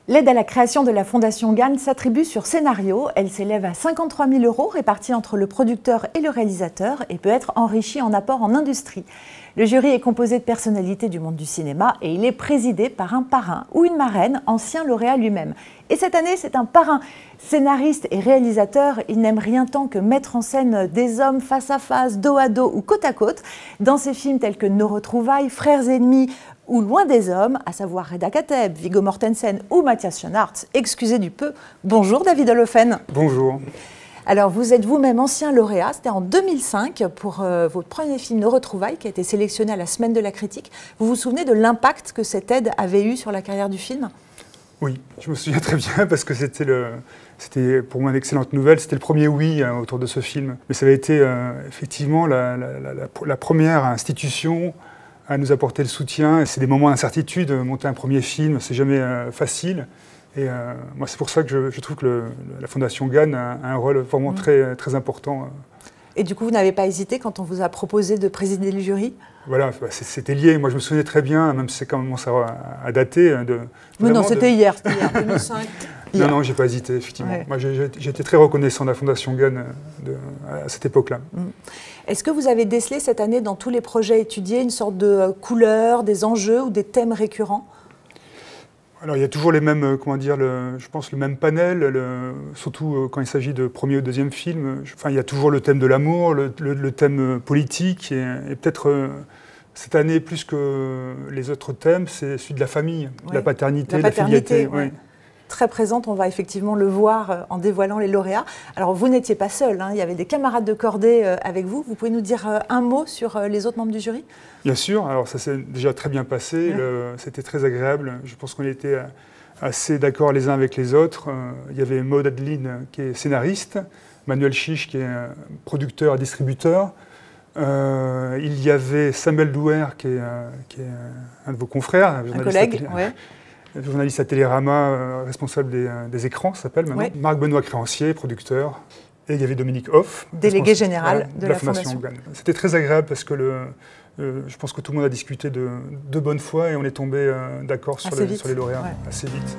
L'aide à la création de la Fondation Gane s'attribue sur scénario. Elle s'élève à 53 000 € répartis entre le producteur et le réalisateur et peut être enrichie en apport en industrie. Le jury est composé de personnalités du monde du cinéma et il est présidé par un parrain ou une marraine, ancien lauréat lui-même. Et cette année, c'est un parrain. Scénariste et réalisateur, il n'aime rien tant que mettre en scène des hommes face à face, dos à dos ou côte à côte. Dans ses films tels que Nos retrouvailles, Frères ennemis ou Loin des hommes, à savoir Reda Kateb, Viggo Mortensen ou Matthias Schoenaerts, excusez du peu. Bonjour David Holofen. Bonjour. Alors vous êtes vous-même ancien lauréat, c'était en 2005 pour votre premier film Nos retrouvailles qui a été sélectionné à la Semaine de la critique. Vous vous souvenez de l'impact que cette aide avait eu sur la carrière du film ? Oui, je me souviens très bien parce que c'était pour moi une excellente nouvelle. C'était le premier oui autour de ce film. Mais ça avait été effectivement la première institution à nous apporter le soutien. C'est des moments d'incertitude. Monter un premier film, c'est jamais facile. Et moi, c'est pour ça que je trouve que la Fondation Gane a un rôle vraiment très, très important. Et du coup, vous n'avez pas hésité quand on vous a proposé de présider le jury ? Voilà, c'était lié. Moi, je me souvenais très bien, même si ça commence à dater. Mais non, c'était hier, 2005. Non, non, j'ai pas hésité, effectivement. Ouais. Moi, j'ai été très reconnaissant de la Fondation Gane à cette époque-là. Est-ce que vous avez décelé cette année, dans tous les projets étudiés, une sorte de couleur, des enjeux ou des thèmes récurrents ? Alors, il y a toujours les mêmes, je pense, le même panel, surtout quand il s'agit de premier ou deuxième film. Enfin, il y a toujours le thème de l'amour, le thème politique, et peut-être cette année, plus que les autres thèmes, c'est celui de la famille, oui. la paternité, la filialité. Oui. Ouais. Très présente, on va effectivement le voir en dévoilant les lauréats. Alors, vous n'étiez pas seul, hein, il y avait des camarades de cordée avec vous. Vous pouvez nous dire un mot sur les autres membres du jury ? Bien sûr, alors ça s'est déjà très bien passé, c'était très agréable. Je pense qu'on était assez d'accord les uns avec les autres. Il y avait Maud Adeline qui est scénariste, Manuel Chiche qui est producteur et distributeur. Il y avait Samuel Douer qui est un de vos confrères, un collègue, journaliste à Télérama, responsable des écrans, ça s'appelle maintenant. Oui. Marc Benoît Créancier, producteur. Et il y avait Dominique Hoff, délégué général de la Fondation Gane. C'était très agréable parce que je pense que tout le monde a discuté de bonne foi et on est tombé d'accord sur les lauréats assez vite.